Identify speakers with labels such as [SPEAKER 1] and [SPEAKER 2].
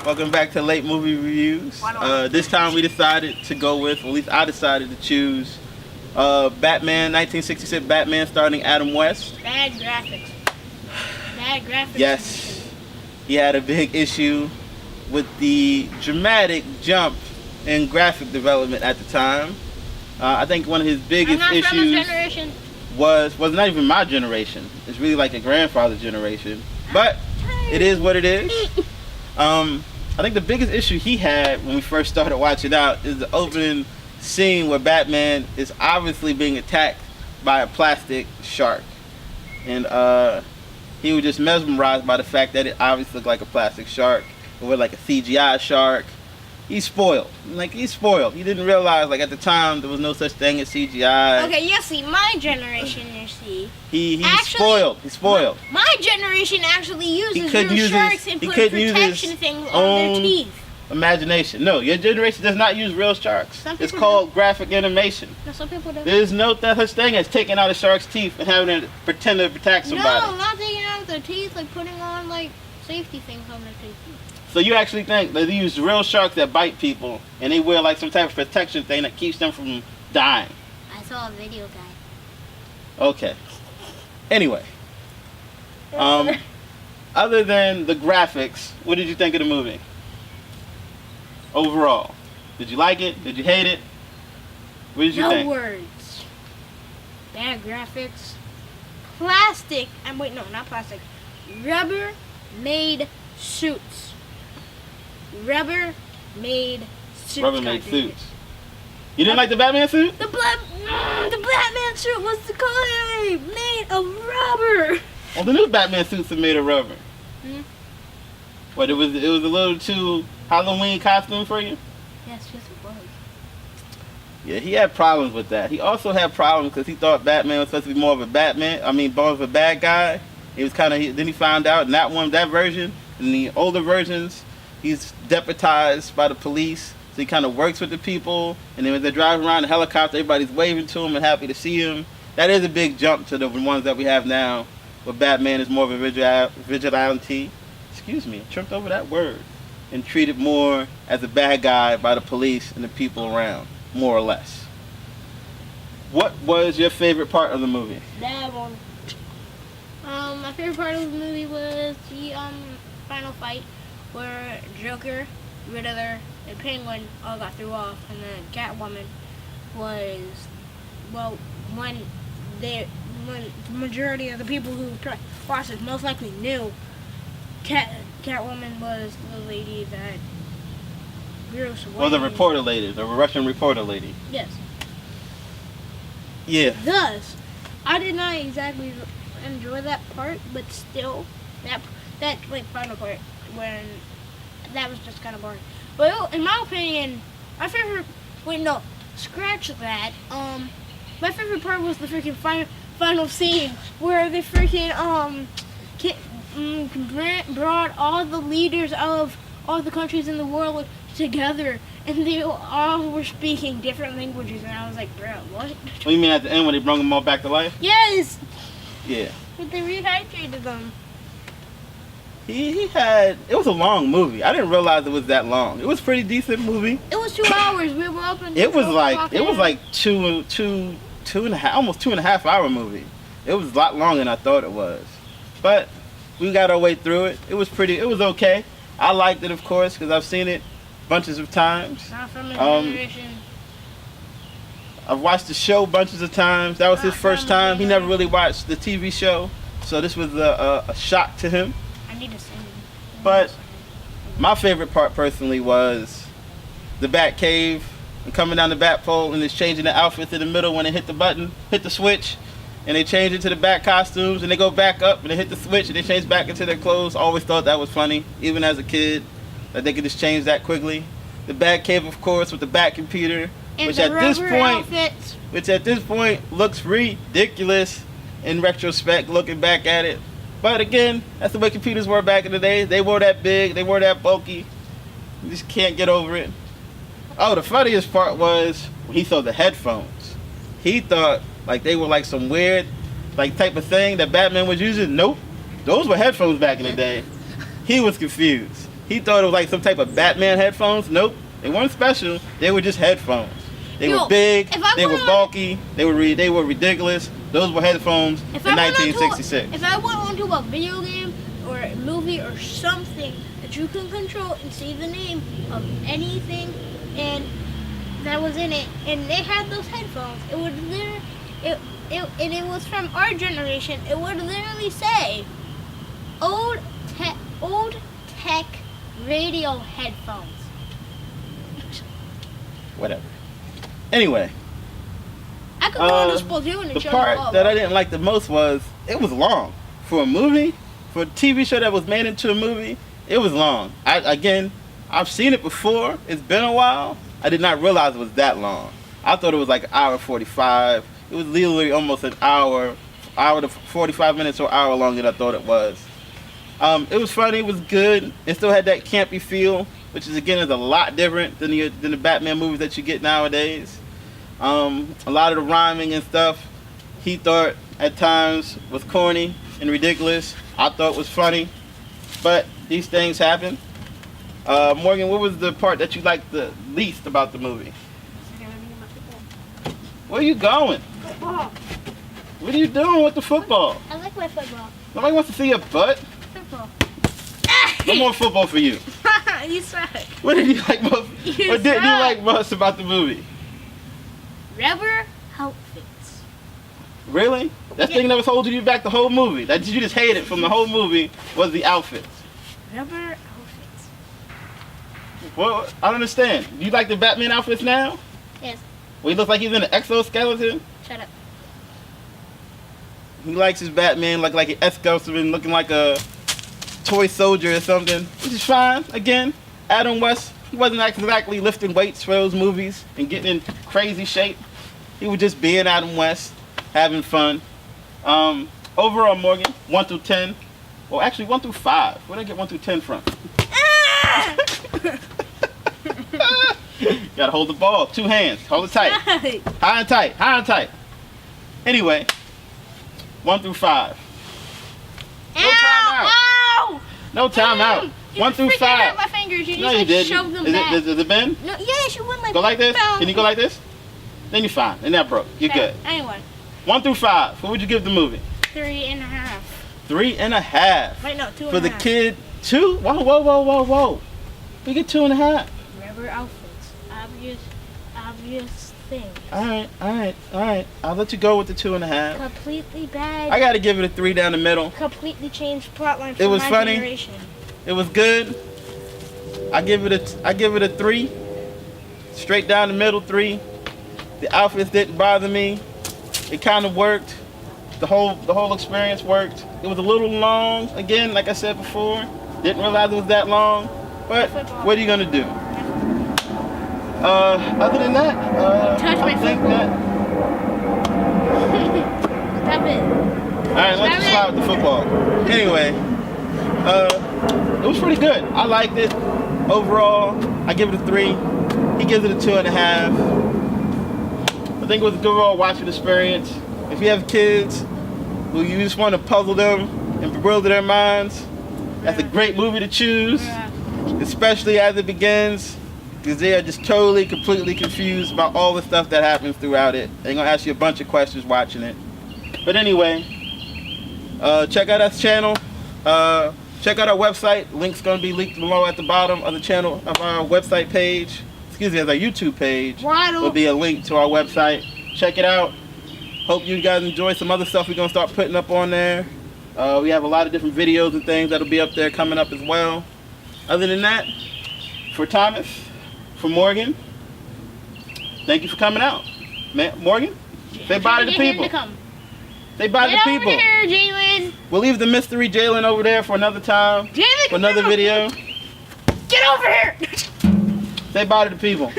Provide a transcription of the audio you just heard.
[SPEAKER 1] Welcome back to Late Movie Reviews. This time we decided to go with, or at least I decided to choose, Batman, 1966 Batman starring Adam West.
[SPEAKER 2] Bad graphics. Bad graphics.
[SPEAKER 1] Yes. He had a big issue with the dramatic jump in graphic development at the time. I think one of his biggest issues was not even my generation. It's really like a grandfather's generation. But it is what it is. I think the biggest issue he had when we first started watching out is the opening scene where Batman is obviously being attacked by a plastic shark. And he was just mesmerized by the fact that it obviously looked like a plastic shark. Or like a CGI shark. He's spoiled. He's spoiled. He didn't realize, at the time, there was no such thing as CGI.
[SPEAKER 2] Okay, you see, my generation,
[SPEAKER 1] He's spoiled. He's spoiled.
[SPEAKER 2] My generation actually uses real sharks and put protection things on their teeth.
[SPEAKER 1] Imagination. No, your generation does not use real sharks. It's called graphic animation.
[SPEAKER 2] No, some people do.
[SPEAKER 1] There's no such thing as taking out a shark's teeth and having to pretend to attack somebody.
[SPEAKER 2] No, not taking out their teeth, putting on, safety things on their teeth.
[SPEAKER 1] So you actually think that they use real sharks that bite people and they wear some type of protection thing that keeps them from dying?
[SPEAKER 2] I saw a video, guy.
[SPEAKER 1] Okay. Anyway. Other than the graphics, what did you think of the movie? Overall. Did you like it? Did you hate it? What did you think?
[SPEAKER 2] No words. Bad graphics. Plastic. Wait, no, not plastic. Rubber made suits. Rubber-made suits.
[SPEAKER 1] Rubber-made suits. You didn't like the Batman suit?
[SPEAKER 2] The Batman suit was made of rubber.
[SPEAKER 1] Well, the new Batman suits are made of rubber. What? It was a little too Halloween costume for you?
[SPEAKER 2] Yes, it was.
[SPEAKER 1] Yeah, he had problems with that. He also had problems because he thought Batman was supposed to be more of a more of a bad guy. He was then he found out in that version, in the older versions, he's deputized by the police, so he kind of works with the people, and then when they're driving around in a helicopter, everybody's waving to him and happy to see him. That is a big jump to the ones that we have now, where Batman is more of a vigilante. Excuse me, I tripped over that word. And treated more as a bad guy by the police and the people around, more or less. What was your favorite part of the movie?
[SPEAKER 2] That one. My favorite part of the movie was the final fight, where Joker, Riddler, and Penguin all got threw off, and then Catwoman was, when the majority of the people who watched it most likely knew, Catwoman was the lady that Bruce Wayne...
[SPEAKER 1] Well, the reporter lady, the Russian reporter lady.
[SPEAKER 2] Yes.
[SPEAKER 1] Yeah.
[SPEAKER 2] Thus, I did not exactly enjoy that part, but still, that final part, when that was just kind of boring. Well, in my opinion, my favorite... Wait, no. Scratch that. My favorite part was the freaking final scene where they freaking, brought all the leaders of all the countries in the world together, and they all were speaking different languages, and I was like, bro, what?
[SPEAKER 1] What do you mean at the end when they brought them all back to life?
[SPEAKER 2] Yes!
[SPEAKER 1] Yeah.
[SPEAKER 2] But they rehydrated them.
[SPEAKER 1] It was a long movie. I didn't realize it was that long. It was a pretty decent movie.
[SPEAKER 2] It was 2 hours. We were up until
[SPEAKER 1] it was like two and a half, almost 2.5 hour movie. It was a lot longer than I thought it was. But we got our way through it. It was okay. I liked it, of course, because I've seen it bunches of times.
[SPEAKER 2] Not from a generation.
[SPEAKER 1] I've watched the show bunches of times. That was his first time. He never really watched the TV show, so this was a shock to him.
[SPEAKER 2] I need to sing.
[SPEAKER 1] But my favorite part personally was the Bat Cave and coming down the Bat pole and it's changing the outfits in the middle when they hit the switch, and they change into the Bat costumes and they go back up and they hit the switch and they change back into their clothes. I always thought that was funny, even as a kid, that they could just change that quickly. The Bat Cave, of course, with the Bat computer, which at this point looks ridiculous in retrospect, looking back at it. But again, that's the way computers were back in the day. They were that big, they were that bulky. You just can't get over it. Oh, the funniest part was when he saw the headphones. He thought they were some weird type of thing that Batman was using. Nope. Those were headphones back in the day. He was confused. He thought it was like some type of Batman headphones. Nope, they weren't special. They were just headphones. They were big. They were bulky. They were ridiculous. Those were headphones in 1966.
[SPEAKER 2] If I went onto a video game or a movie or something that you can control and see the name of anything and that was in it, and they had those headphones, it would literally, and it was from our generation, it would literally say old tech radio headphones.
[SPEAKER 1] Whatever. Anyway,
[SPEAKER 2] I could go into Splatoon and
[SPEAKER 1] the
[SPEAKER 2] show
[SPEAKER 1] part
[SPEAKER 2] you all
[SPEAKER 1] that I
[SPEAKER 2] that.
[SPEAKER 1] didn't like the most was it was long for a movie, for a TV show that was made into a movie. It was long. I've seen it before. It's been a while. I did not realize it was that long. I thought it was like an hour 45. It was literally almost an hour to 45 minutes or hour longer than I thought it was. It was funny. It was good. It still had that campy feel, which is a lot different than the Batman movies that you get nowadays. A lot of the rhyming and stuff he thought at times was corny and ridiculous. I thought was funny, but these things happen. Morgan, what was the part that you liked the least about the movie? Where are you going?
[SPEAKER 2] Football.
[SPEAKER 1] What are you doing with the football?
[SPEAKER 2] I like my football.
[SPEAKER 1] Nobody wants to see your butt.
[SPEAKER 2] Football.
[SPEAKER 1] No more football for you.
[SPEAKER 2] You suck.
[SPEAKER 1] What did you like most? What didn't you like most about the movie?
[SPEAKER 2] Rubber outfits.
[SPEAKER 1] Really? That thing that was holding you back the whole movie. That you just hated from the whole movie was the outfits.
[SPEAKER 2] Rubber outfits.
[SPEAKER 1] Well, I don't understand. You like the Batman outfits now?
[SPEAKER 2] Yes.
[SPEAKER 1] Well, he looks like he's in an exoskeleton.
[SPEAKER 2] Shut up.
[SPEAKER 1] He likes his Batman like an exoskeleton, looking like a toy soldier or something, which is fine. Again, Adam West, he wasn't exactly lifting weights for those movies and getting in crazy shape. He was just being Adam West, having fun. Overall, Morgan, 1 through 10. Well, actually, 1 through 5. Where did I get 1 through 10 from? Gotta hold the ball. 2 hands. Hold it tight. High and tight. High and tight. Anyway, 1 through 5. No timeout.
[SPEAKER 2] Ow!
[SPEAKER 1] No timeout. 1 through 5.
[SPEAKER 2] Hurt my fingers. You
[SPEAKER 1] No,
[SPEAKER 2] just
[SPEAKER 1] you didn't.
[SPEAKER 2] shoved them
[SPEAKER 1] Is
[SPEAKER 2] back.
[SPEAKER 1] it bend?
[SPEAKER 2] No, yes, you went like
[SPEAKER 1] Go like this?
[SPEAKER 2] boom.
[SPEAKER 1] Can you go like this? Then you're fine. And that broke. You're
[SPEAKER 2] Okay,
[SPEAKER 1] good.
[SPEAKER 2] Anyway,
[SPEAKER 1] 1 through 5. What would you give the movie?
[SPEAKER 2] 3.5.
[SPEAKER 1] 3.5.
[SPEAKER 2] Wait, no, 2.5.
[SPEAKER 1] For the kid, 2? Whoa. We get 2.5.
[SPEAKER 2] Rubber outfits. Obvious thing.
[SPEAKER 1] Alright. I'll let you go with the 2.5.
[SPEAKER 2] Completely bad.
[SPEAKER 1] I gotta give it a 3 down the middle.
[SPEAKER 2] Completely changed plotline for
[SPEAKER 1] It was
[SPEAKER 2] my
[SPEAKER 1] funny.
[SPEAKER 2] generation.
[SPEAKER 1] It was good. I give it a 3. Straight down the middle, 3. The outfits didn't bother me. It kind of worked. The whole experience worked. It was a little long. Again, like I said before, didn't realize it was that long. But what are you gonna do? Other than that,
[SPEAKER 2] Touch my
[SPEAKER 1] I think
[SPEAKER 2] football.
[SPEAKER 1] that.
[SPEAKER 2] Stop it.
[SPEAKER 1] All right, let's just slide with the football. Anyway, it was pretty good. I liked it. Overall, I give it a 3. He gives it a 2.5. I think it was a good overall watching experience. If you have kids who you just want to puzzle them and bewilder their minds, that's a great movie to choose, especially as it begins, because they are just totally, completely confused about all the stuff that happens throughout it. They're going to ask you a bunch of questions watching it. But anyway, check out our channel. Check out our website. Link's going to be linked below at the bottom of the channel of our website page. Excuse me, as our YouTube page. Will be a link to our website. Check it out. Hope you guys enjoy some other stuff we're going to start putting up on there. We have a lot of different videos and things that'll be up there coming up as well. Other than that, for Thomas, for Morgan, thank you for coming out. Morgan, say bye to the people. Say bye to the people.
[SPEAKER 2] Get over here, Jalen.
[SPEAKER 1] We'll leave the mystery Jalen over there for another time.
[SPEAKER 2] Jalen,
[SPEAKER 1] for another video.
[SPEAKER 2] Get over here.
[SPEAKER 1] Say bye to the people.